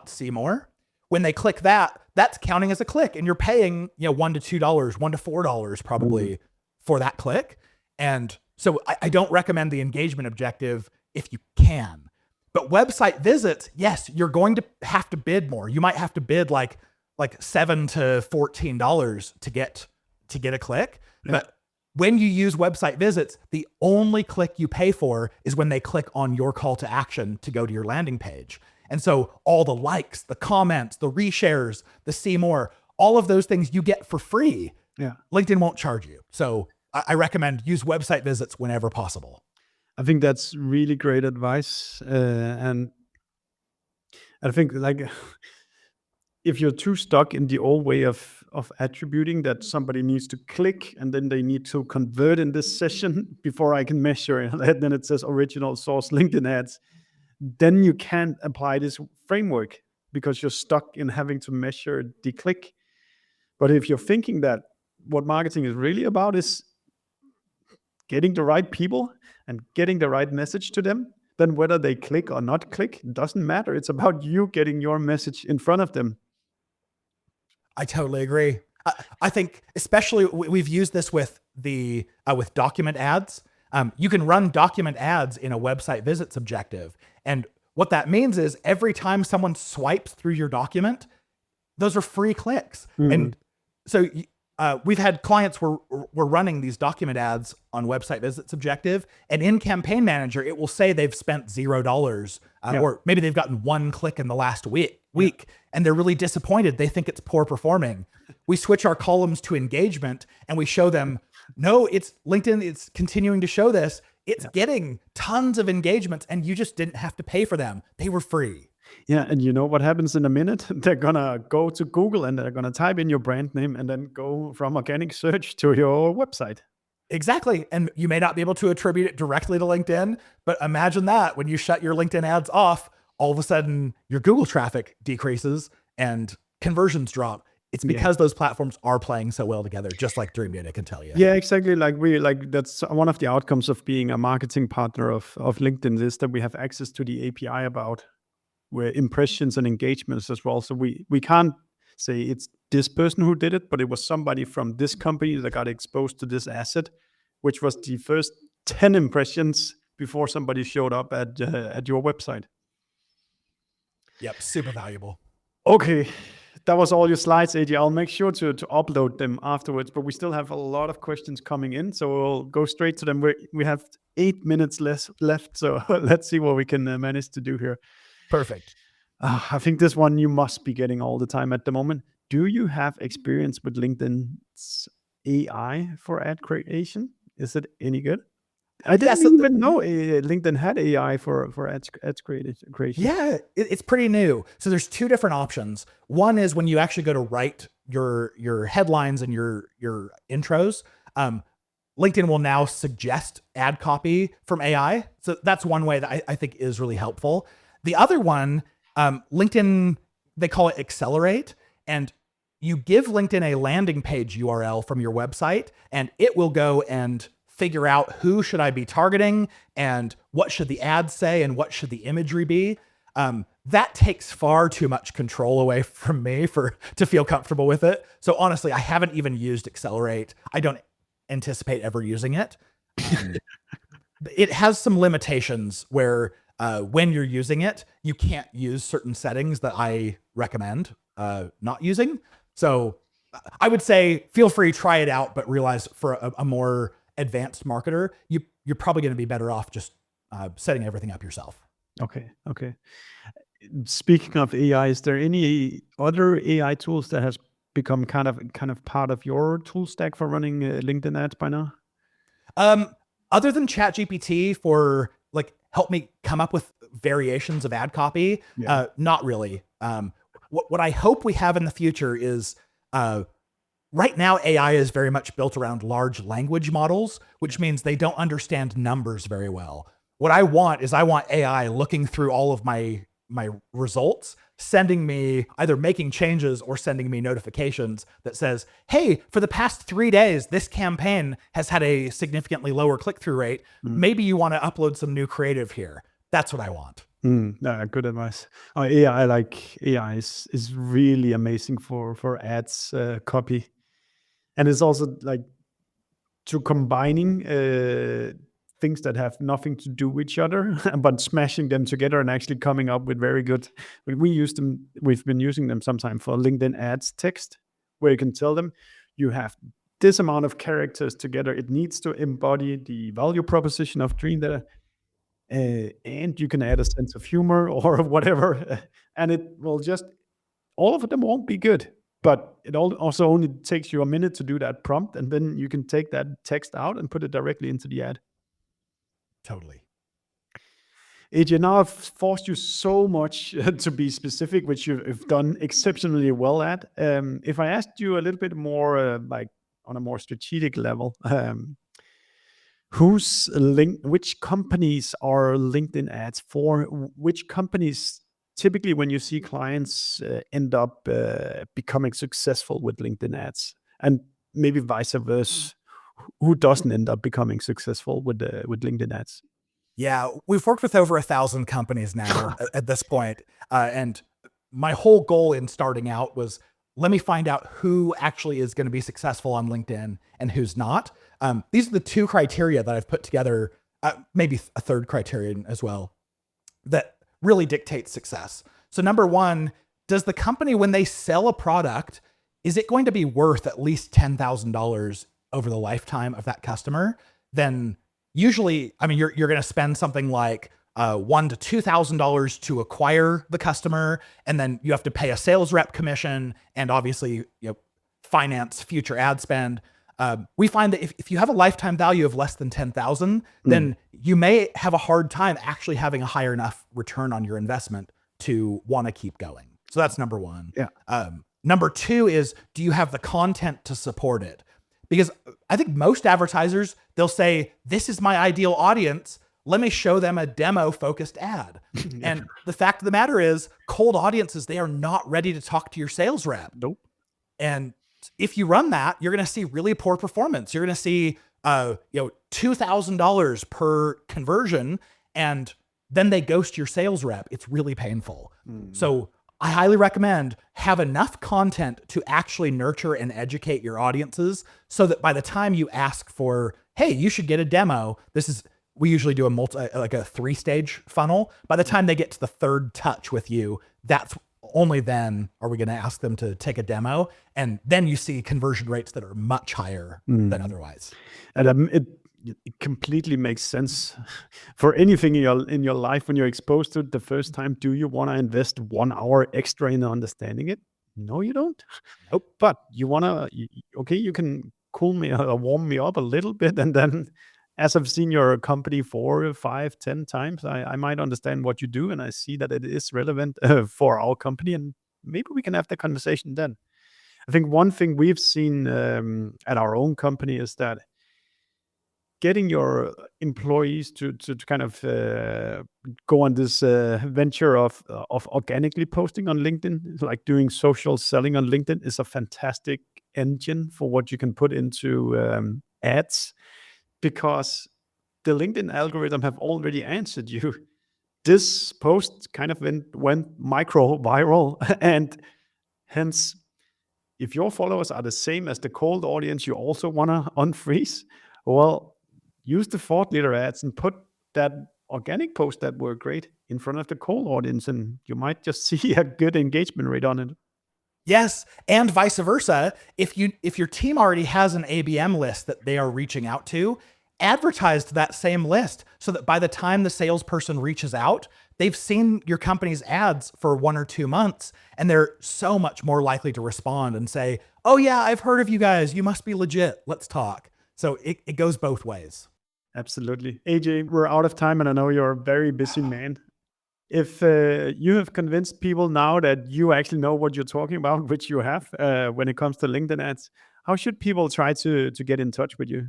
see more. When they click that, that's counting as a click, and you're paying, $1 to $2, $1 to $4 probably for that click. And so I don't recommend the engagement objective if you can. But website visits, yes, you're going to have to bid more. You might have to bid like $7 to $14 to get a click. Yeah. But when you use website visits, the only click you pay for is when they click on your call to action to go to your landing page. And so all the likes, the comments, the reshares, the see more, all of those things you get for free. Yeah. LinkedIn won't charge you. So I recommend use website visits whenever possible. I think that's really great advice. And I think like if you're too stuck in the old way of attributing that somebody needs to click and then they need to convert in this session before I can measure it, and then it says original source LinkedIn ads, then you can't apply this framework because you're stuck in having to measure the click. But if you're thinking that what marketing is really about is getting the right people and getting the right message to them, then whether they click or not click doesn't matter. It's about you getting your message in front of them. I totally agree. I think especially we've used this with with document ads. You can run document ads in a website visits objective. And what that means is every time someone swipes through your document, those are free clicks. Mm-hmm. And so we've had clients where we're running these document ads on website visits objective, and in Campaign Manager, it will say they've spent $0, or maybe they've gotten one click in the last week, and they're really disappointed. They think it's poor performing. We switch our columns to engagement and we show them, no, it's LinkedIn. It's continuing to show this. It's getting tons of engagements and you just didn't have to pay for them. They were free. Yeah. And you know what happens in a minute? They're going to go to Google and they're going to type in your brand name and then go from organic search to your website. Exactly. And you may not be able to attribute it directly to LinkedIn, but imagine that when you shut your LinkedIn ads off, all of a sudden your Google traffic decreases and conversions drop. It's because those platforms are playing so well together, just like Dreamdata can tell you. Yeah, exactly. That's one of the outcomes of being a marketing partner of LinkedIn is that we have access to the API about where impressions and engagements as well. So we can't say it's this person who did it, but it was somebody from this company that got exposed to this asset, which was the first 10 impressions before somebody showed up at your website. Yep, super valuable. Okay. That was all your slides, AJ. I'll make sure to upload them afterwards, but we still have a lot of questions coming in, so we'll go straight to them. We have 8 minutes left, so let's see what we can manage to do here. Perfect. I think this one you must be getting all the time at the moment. Do you have experience with LinkedIn's AI for ad creation? Is it any good? I didn't even know LinkedIn had AI for ads creation. Yeah, it's pretty new. So there's two different options. One is when you actually go to write your headlines and your intros, LinkedIn will now suggest ad copy from AI. So that's one way that I think is really helpful. The other one, LinkedIn, they call it Accelerate, and you give LinkedIn a landing page URL from your website, and it will go and figure out who should I be targeting and what should the ad say and what should the imagery be. That takes far too much control away from me to feel comfortable with it. So honestly, I haven't even used Accelerate. I don't anticipate ever using it. It has some limitations where when you're using it, you can't use certain settings that I recommend not using. So I would say feel free, try it out, but realize for a more advanced marketer, you're probably going to be better off just setting everything up yourself. Okay. Speaking of AI, is there any other AI tools that has become kind of part of your tool stack for running LinkedIn ads by now? Other than ChatGPT for help me come up with variations of ad copy, not really. What I hope we have in the future is right now, AI is very much built around large language models, which means they don't understand numbers very well. What I want is AI looking through all of my results, sending me, either making changes or sending me notifications that says, hey, for the past 3 days, this campaign has had a significantly lower click-through rate. Maybe you want to upload some new creative here. That's what I want. Good advice. AI is really amazing for ads copy, and it's also like to combining things that have nothing to do with each other, but smashing them together and actually coming up with very good. We've been using them sometimes for LinkedIn ads text, where you can tell them you have this amount of characters together. It needs to embody the value proposition of Dreamdata. And you can add a sense of humor or whatever, and it will just, all of them won't be good, but it also only takes you a minute to do that prompt, and then you can take that text out and put it directly into the ad. Totally. AJ, now I've forced you so much to be specific, which you've done exceptionally well at. If I asked you a little bit more, like on a more strategic level, which companies are LinkedIn ads for? Which companies typically, when you see clients end up becoming successful with LinkedIn ads, and maybe vice versa, who doesn't end up becoming successful with LinkedIn ads? Yeah, we've worked with over 1,000 companies now at this point. And my whole goal in starting out was, let me find out who actually is going to be successful on LinkedIn and who's not. These are the two criteria that I've put together, maybe a third criterion as well, that really dictates success. So number one, does the company, when they sell a product, is it going to be worth at least $10,000 over the lifetime of that customer? Then usually, I mean, you're going to spend something like $1,000 to $2,000 to acquire the customer, and then you have to pay a sales rep commission, and obviously, finance future ad spend. We find that if you have a lifetime value of less than 10,000, then you may have a hard time actually having a higher enough return on your investment to want to keep going. So that's number one. Yeah. Number two is, do you have the content to support it? Because I think most advertisers, they'll say, this is my ideal audience. Let me show them a demo focused ad. And the fact of the matter is, cold audiences, they are not ready to talk to your sales rep. Nope. And if you run that, you're going to see really poor performance. You're going to see, $2,000 per conversion, and then they ghost your sales rep. It's really painful. So I highly recommend have enough content to actually nurture and educate your audiences, so that by the time you ask for, hey, you should get a demo, we usually do a 3-stage funnel. By the time they get to the third touch with you, that's only then are we going to ask them to take a demo. And then you see conversion rates that are much higher than otherwise. And it completely makes sense for anything in your life. When you're exposed to it the first time, do you want to invest 1 hour extra in understanding it? No, you don't. Nope. But you want to, you can cool me or warm me up a little bit, and then as I've seen your company 4, 5, 10 times, I might understand what you do, and I see that it is relevant for our company, and maybe we can have the conversation then. I think one thing we've seen at our own company is that getting your employees to kind of go on this venture of organically posting on LinkedIn, like doing social selling on LinkedIn, is a fantastic engine for what you can put into ads, because the LinkedIn algorithm have already answered you. This post kind of went micro viral, and hence, if your followers are the same as the cold audience you also want to unfreeze, well, use the thought leader ads and put that organic post that were great in front of the cold audience, and you might just see a good engagement rate on it. Yes, and vice versa. If your team already has an ABM list that they are reaching out to, advertise to that same list, so that by the time the salesperson reaches out, they've seen your company's ads for 1 or 2 months, and they're so much more likely to respond and say, oh yeah, I've heard of you guys. You must be legit. Let's talk. So it goes both ways. Absolutely. AJ, we're out of time, and I know you're a very busy man. If you have convinced people now that you actually know what you're talking about, which you have when it comes to LinkedIn ads, how should people try to get in touch with you?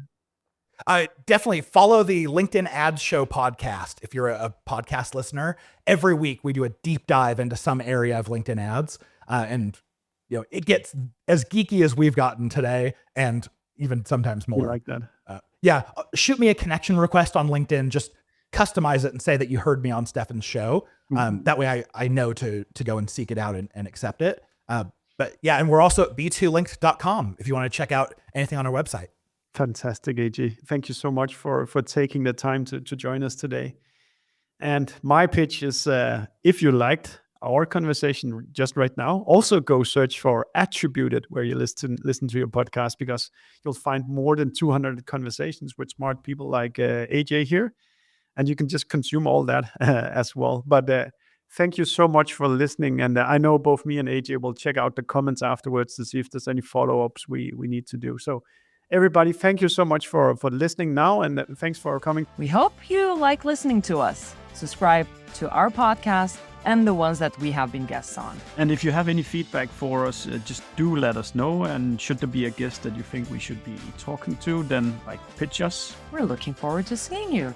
Definitely follow the LinkedIn Ads Show podcast. If you're a podcast listener, every week we do a deep dive into some area of LinkedIn ads. And it gets as geeky as we've gotten today, and even sometimes more. You like that? Shoot me a connection request on LinkedIn. Just customize it and say that you heard me on Stefan's show. That way I know to go and seek it out and accept it. But yeah, and we're also at b2linked.com if you want to check out anything on our website. Fantastic, AJ. Thank you so much for taking the time to join us today. And my pitch is, if you liked our conversation just right now, also go search for Attributed where you listen to your podcast, because you'll find more than 200 conversations with smart people like AJ here, and you can just consume all that as well. But thank you so much for listening, and I know both me and AJ will check out the comments afterwards to see if there's any follow-ups we need to do. So everybody, thank you so much for listening now, and thanks for coming. We hope you like listening to us. Subscribe to our podcast and the ones that we have been guests on. And if you have any feedback for us, just do let us know. And should there be a guest that you think we should be talking to, then pitch us. We're looking forward to seeing you.